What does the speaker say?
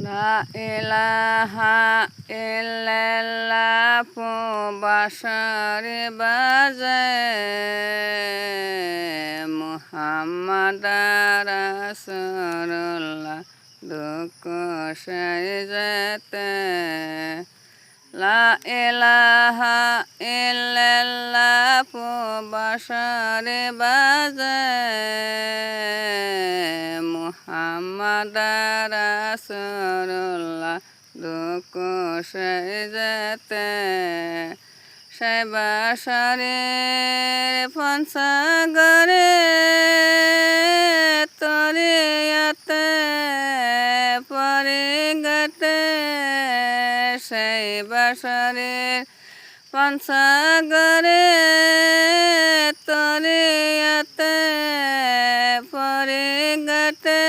লা ইলাহা ইল্লাল্লাহ বাশারে বাজে মুহাম্মদ রাসূলুল্লাহ দুঃখ সাইজেতে লা ইলাহা ইল্লাল্লাহ বাশারে বাজে মুহাম্মদ রাসূলুল্লাহ দুঃখ সাইজেতে সে বাশারের পঞ্চগরে তরিয়াতে পরে গতে সেই বাশারের পঞ্চগরে তরিয়াতে পরে গতে